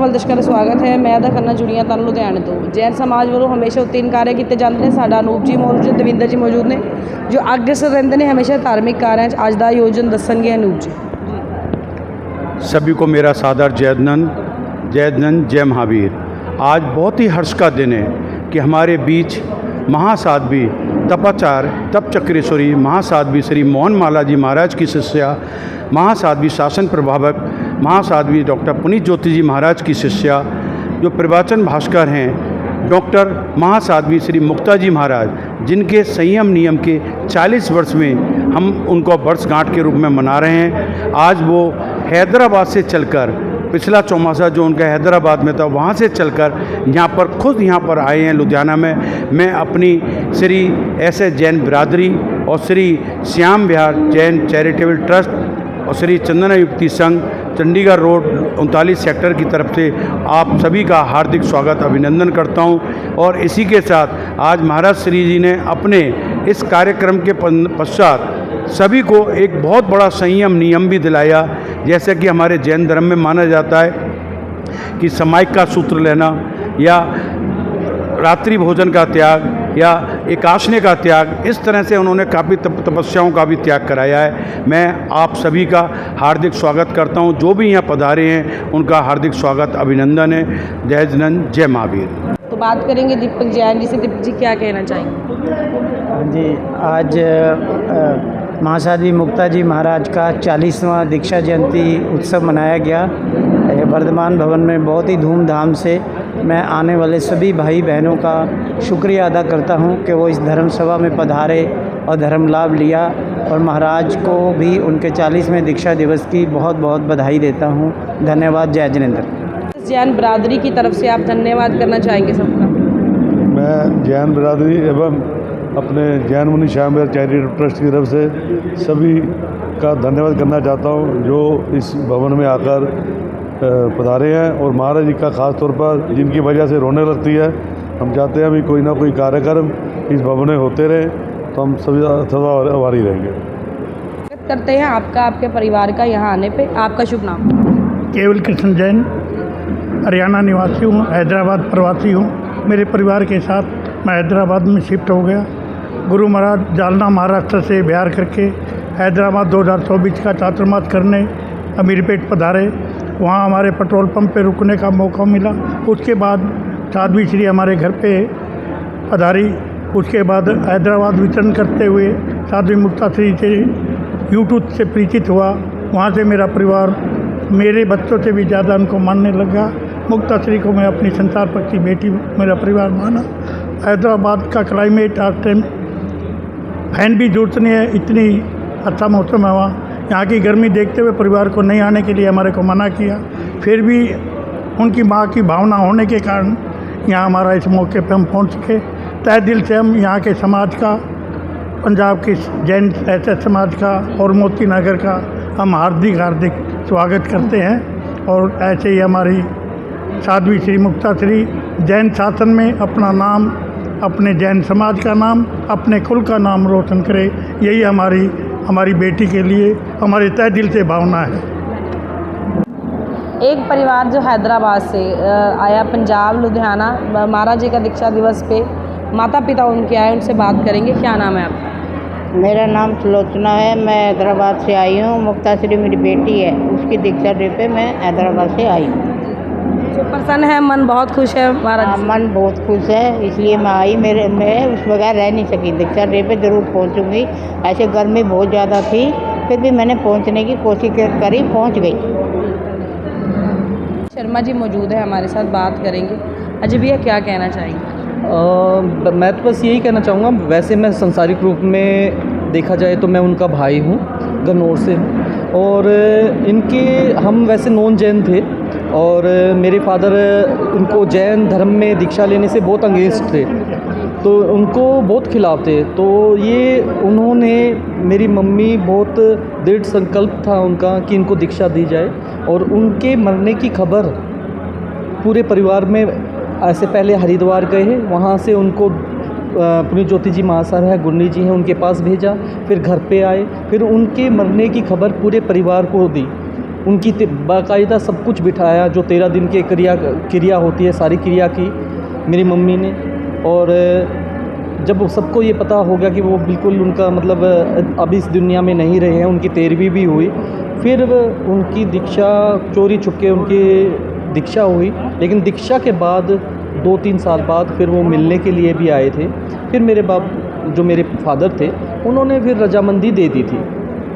ਵੱਲ ਦਰਸ਼ਕਾਂ ਦਾ ਸਵਾਗਤ ਹੈ। ਮੈਂ ਅਦਾ ਖੰਨਾ ਜੁੜੀਆਂ ਤਾਂ ਲੁਧਿਆਣੇ ਤੋਂ। ਜੈਨ ਸਮਾਜ ਵੱਲੋਂ ਹਮੇਸ਼ਾ ਉਤੇਨ ਕਾਰਜ ਕੀਤੇ ਜਾਂਦੇ ਨੇ। ਸਾਡਾ ਅਨੂਪ ਜੀ ਮੌਜੂਦ, ਦਵਿੰਦਰ ਜੀ ਮੌਜੂਦ ਨੇ ਜੋ ਅਗਰਸਰ ਰਹਿੰਦੇ ਨੇ ਹमेशा धार्मिक कार्यों च। ਅੱਜ ਦਾ ਆਯੋਜਨ ਦੱਸਣਗੇ ਅਨੂਪ जी। सभी को मेरा सादर जय नंद जय महावीर। आज बहुत ही हर्ष का दिन है कि हमारे बीच महासाध्वी तपाचार्य तप चक्रेश्वरी महासाध्वी श्री मोहन माला जी महाराज की शिष्या, महासाध्वी शासन प्रभावक महासाध्वी डॉक्टर पुनीत ज्योति जी महाराज की शिष्या, जो प्रवचन भास्कर हैं डॉक्टर महासाध्वी श्री मुक्ता जी महाराज, जिनके संयम नियम के 40 वर्ष में हम उनको वर्षगांठ के रूप में मना रहे हैं। आज वो हैदराबाद से चलकर, पिछला चौमासा जो उनका हैदराबाद में था वहाँ से चलकर यहाँ पर खुद यहाँ पर आए हैं लुधियाना में। मैं अपनी श्री ऐसे जैन बिरादरी और श्री श्याम विहार जैन चैरिटेबल ट्रस्ट और श्री चंदना युक्ति संघ चंडीगढ़ रोड 39 सेक्टर की तरफ से आप सभी का हार्दिक स्वागत अभिनंदन करता हूं। और इसी के साथ आज महाराज श्री जी ने अपने इस कार्यक्रम के पश्चात सभी को एक बहुत बड़ा संयम नियम भी दिलाया। जैसे कि हमारे जैन धर्म में माना जाता है कि समायिक का सूत्र लेना या रात्रि भोजन का त्याग या एकाशने का त्याग, इस तरह से उन्होंने काफ़ी तपस्याओं का भी त्याग कराया है। मैं आप सभी का हार्दिक स्वागत करता हूं। जो भी यहाँ पधारे हैं उनका हार्दिक स्वागत अभिनंदन है। जय नंद जय महावीर। तो बात करेंगे दीपक जैन जी से। दीपक जी क्या कहना चाहेंगे? जी, आज महासाध्वी मुक्ता जी महाराज का 40वां दीक्षा जयंती उत्सव मनाया गया वर्धमान भवन में बहुत ही धूमधाम से। मैं आने वाले सभी भाई बहनों का शुक्रिया अदा करता हूं कि वो इस धर्म सभा में पधारे और धर्म लाभ लिया, और महाराज को भी उनके 40वें दीक्षा दिवस की बहुत बहुत बधाई देता हूं। धन्यवाद। जय जिनेंद्र। जैन बिरादरी की तरफ से आप धन्यवाद करना चाहेंगे सबका? मैं जैन बिरादरी एवं अपने जैन मुनि श्याम विहार चैरिटेबल ट्रस्ट की तरफ से सभी का धन्यवाद करना चाहता हूं जो इस भवन में आकर पधारे हैं, और महाराज जी का ख़ास तौर पर जिनकी वजह से रोने लगती है। हम चाहते हैं अभी कोई ना कोई कार्यक्रम इस भवन में होते रहे तो हम सभी सदा आभारी रहेंगे। करते हैं आपका, आपके परिवार का यहाँ आने पे। आपका शुभ नाम? केवल कृष्ण जैन, हरियाणा निवासी हूँ, हैदराबाद प्रवासी हूँ। मेरे परिवार के साथ मैं हैदराबाद में शिफ्ट हो गया। गुरु महाराज जालना महाराष्ट्र से बिहार करके हैदराबाद 2024 का चातुर्मास करने अमीरपेट पधारे। वहाँ हमारे पेट्रोल पंप पे रुकने का मौका मिला। उसके बाद साध्वी श्री हमारे घर पे पधारी। उसके बाद हैदराबाद विचरण करते हुए साध्वी मुक्ता श्री से यूट्यूब से परिचित हुआ। वहाँ से मेरा परिवार मेरे बच्चों से भी ज़्यादा उनको मानने लगा। मुक्ता श्री को मैं अपनी संसार पक्षी बेटी मेरा परिवार माना। हैदराबाद का क्लाइमेट आज टाइम फैन भी जरूरत नहीं है, इतनी अच्छा मौसम है वहाँ। यहाँ की गर्मी देखते हुए परिवार को नहीं आने के लिए हमारे को मना किया। फिर भी उनकी माँ की भावना होने के कारण यहाँ हमारा इस मौके पे हम पहुँच सके। तहे दिल से हम यहाँ के समाज का, पंजाब के जैन ऐसे समाज का और मोती नगर का हम हार्दिक स्वागत करते हैं। और ऐसे ही हमारी साध्वी श्री मुक्ता श्री जैन शासन में अपना नाम, अपने जैन समाज का नाम, अपने कुल का नाम रोशन करे, यही हमारी बेटी के लिए हमारे तहे दिल से भावना है। एक परिवार जो हैदराबाद से आया, पंजाब लुधियाना, महाराज जी का दीक्षा दिवस पे माता पिता उनके आए, उनसे बात करेंगे। क्या नाम है आपका? मेरा नाम सुलोचना है। मैं हैदराबाद से आई हूँ। मुक्ता श्री मेरी बेटी है, उसकी दीक्षा डे पे मैं हैदराबाद से आई हूँ। जो प्रसन्न है, मन बहुत खुश है महाराज? मन बहुत खुश है, इसलिए मैं आई। मैं उस बगैर रह नहीं सकी। दीक्षा डे पे ज़रूर पहुँचूँगी। ऐसे गर्मी बहुत ज़्यादा थी, फिर भी मैंने पहुँचने की कोशिश करी, पहुँच गई। शर्मा जी मौजूद है हमारे साथ, बात करेंगे। अजय भैया क्या कहना चाहेंगे? मैं तो बस यही कहना चाहूँगा। वैसे मैं संसारिक रूप में देखा जाए तो मैं उनका भाई हूँ, गन्नौर से हूँ, और इनके हम वैसे नॉन जैन थे, और मेरे फादर उनको जैन धर्म में दीक्षा लेने से बहुत अगेंस्ट थे, तो उनको बहुत खिलाफ थे। तो ये उन्होंने, मेरी मम्मी बहुत दृढ़ संकल्प था उनका कि इनको दीक्षा दी जाए, और उनके मरने की खबर पूरे परिवार में ऐसे पहले हरिद्वार गए, वहाँ से उनको पुनीत ज्योति जी महासार है, गुरनी जी हैं, उनके पास भेजा। फिर घर पे आए, फिर उनके मरने की खबर पूरे परिवार को दी। उनकी बाकायदा सब कुछ बिठाया, जो 13 दिन के क्रिया होती है, सारी क्रिया की मेरी मम्मी ने। और जब वो सबको ये पता हो गया कि वो बिल्कुल उनका मतलब अब इस दुनिया में नहीं रहे हैं, उनकी 13वीं भी हुई, फिर उनकी दीक्षा चोरी छुपके उनकी दीक्षा हुई। लेकिन दीक्षा के बाद 2-3 साल बाद फिर वो मिलने के लिए भी आए थे। फिर मेरे बाप जो मेरे फादर थे उन्होंने फिर रजामंदी दे दी थी।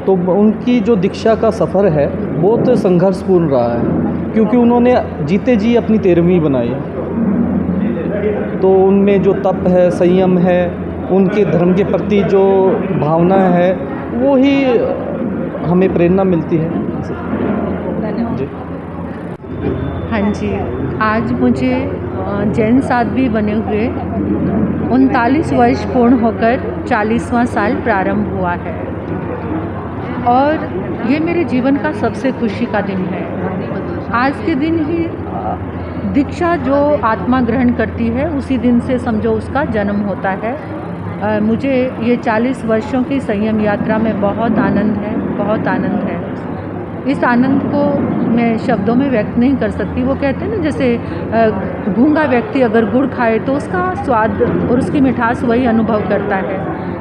तो उनकी जो दीक्षा का सफ़र है बहुत संघर्षपूर्ण रहा है, क्योंकि उन्होंने जीते जी अपनी 13वीं बनाई। तो उनमें जो तप है, संयम है, उनके धर्म के प्रति जो भावना है, वो ही हमें प्रेरणा मिलती है। जी। हाँ जी, आज मुझे जैन साध्वी बने हुए 39 वर्ष पूर्ण होकर 40वां साल प्रारंभ हुआ है और ये मेरे जीवन का सबसे खुशी का दिन है। आज के दिन ही दीक्षा जो आत्मा ग्रहण करती है उसी दिन से समझो उसका जन्म होता है। मुझे ये 40 वर्षों की संयम यात्रा में बहुत आनंद है, बहुत आनंद है। इस आनंद को मैं शब्दों में व्यक्त नहीं कर सकती। वो कहते हैं ना, जैसे गूंगा व्यक्ति अगर गुड़ खाए तो उसका स्वाद और उसकी मिठास वही अनुभव करता है।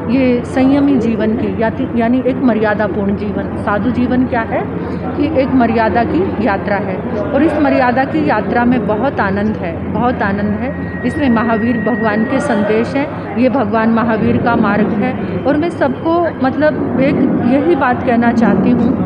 ये संयमी जीवन की यानी एक मर्यादापूर्ण जीवन, साधु जीवन क्या है कि एक मर्यादा की यात्रा है और इस मर्यादा की यात्रा में बहुत आनंद है, बहुत आनंद है। इसमें महावीर भगवान के संदेश हैं, ये भगवान महावीर का मार्ग है और मैं सबको मतलब एक यही बात कहना चाहती हूँ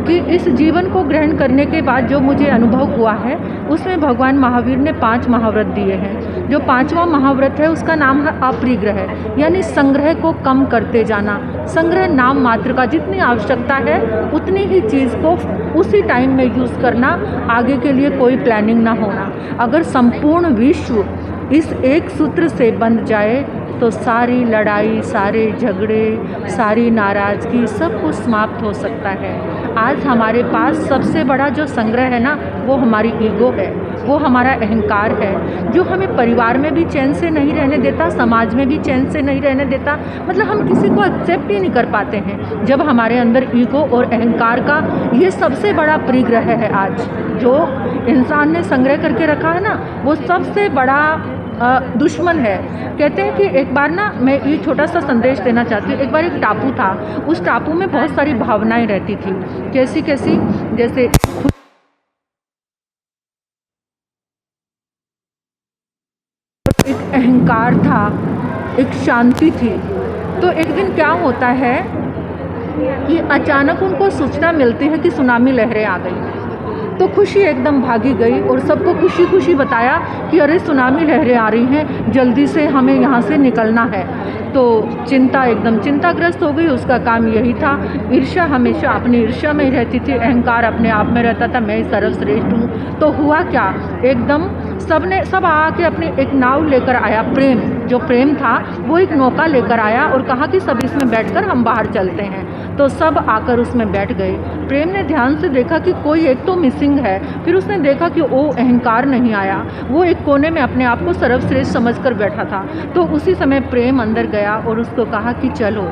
कि इस जीवन को ग्रहण करने के बाद जो मुझे अनुभव हुआ है उसमें भगवान महावीर ने 5 महाव्रत दिए हैं। जो 5वां महाव्रत है उसका नाम है अपरिग्रह, यानी संग्रह को कम करते जाना। संग्रह नाम मात्र का, जितनी आवश्यकता है उतनी ही चीज़ को उसी टाइम में यूज़ करना, आगे के लिए कोई प्लानिंग ना होना। अगर संपूर्ण विश्व इस एक सूत्र से बंध जाए तो सारी लड़ाई, सारे झगड़े, सारी नाराज़गी सब कुछ समाप्त हो सकता है। आज हमारे पास सबसे बड़ा जो संग्रह है ना, वो हमारी ईगो है, वो हमारा अहंकार है, जो हमें परिवार में भी चैन से नहीं रहने देता, समाज में भी चैन से नहीं रहने देता। मतलब हम किसी को एक्सेप्ट ही नहीं कर पाते हैं जब हमारे अंदर ईगो और अहंकार का ये सबसे बड़ा परिग्रह है। आज जो इंसान ने संग्रह करके रखा है ना, वो सबसे बड़ा दुश्मन है। कहते हैं कि एक बार ना, मैं ये छोटा सा संदेश देना चाहती हूँ। एक बार एक टापू था, उस टापू में बहुत सारी भावनाएं रहती थी। कैसी कैसी? जैसे एक अहंकार था, एक शांति थी। तो एक दिन क्या होता है कि अचानक उनको सूचना मिलती है कि सुनामी लहरें आ गई। तो खुशी एकदम भागी गई और सबको खुशी खुशी बताया कि अरे सुनामी लहरें आ रही हैं, जल्दी से हमें यहाँ से निकलना है। तो चिंता एकदम चिंताग्रस्त हो गई। उसका काम यही था, ईर्ष्या हमेशा अपनी ईर्ष्या में ही रहती थी, अहंकार अपने आप में रहता था, मैं सर्वश्रेष्ठ हूँ। तो हुआ क्या, एकदम सब आके अपनी एक नाव लेकर आया। प्रेम, जो प्रेम था वो एक नौका लेकर आया और कहा कि सब इसमें बैठकर हम बाहर चलते हैं। तो सब आकर उसमें बैठ गए। प्रेम ने ध्यान से देखा कि कोई एक तो मिसिंग है। फिर उसने देखा कि वो अहंकार नहीं आया, वो एक कोने में अपने आप को सर्वश्रेष्ठ समझकर बैठा था। तो उसी समय प्रेम अंदर गया और उसको कहा कि चलो।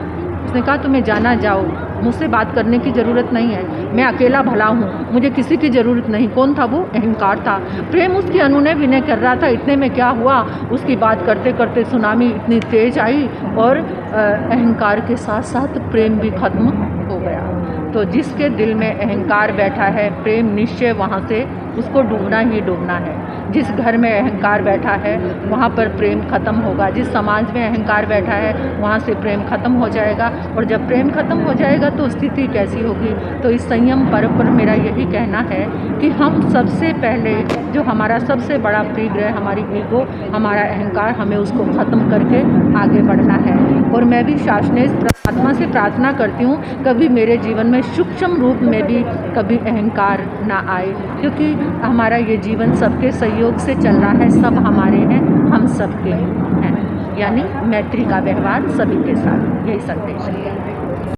उसने कहा तुम्हें जाना जाओ, मुझसे बात करने की ज़रूरत नहीं है, मैं अकेला भला हूँ, मुझे किसी की ज़रूरत नहीं। कौन था वो? अहंकार था। प्रेम उसकी अनुनय विनय कर रहा था। इतने में क्या हुआ, उसकी बात करते करते सुनामी इतनी तेज आई और अहंकार के साथ साथ प्रेम भी खत्म हो गया। तो जिसके दिल में अहंकार बैठा है, प्रेम निश्चय वहाँ से उसको डूबना ही डूबना है। जिस घर में अहंकार बैठा है वहाँ पर प्रेम खत्म होगा। जिस समाज में अहंकार बैठा है वहाँ से प्रेम खत्म हो जाएगा। और जब प्रेम खत्म हो जाएगा तो स्थिति कैसी होगी? तो इस संयम पर्व पर मेरा यही कहना है कि हम सबसे पहले जो हमारा सबसे बड़ा परिग्रह, हमारी ईगो, हमारा अहंकार, हमें उसको ख़त्म करके आगे बढ़ना है। और मैं भी शासनेश परमात्मा से प्रार्थना करती हूँ कभी मेरे जीवन में सूक्ष्म रूप में भी कभी अहंकार ना आए, क्योंकि हमारा ये जीवन सबके सहयोग से चल रहा है। सब हमारे हैं, हम सबके हैं, यानी मैत्री का व्यवहार सभी के साथ। यही संदेश है।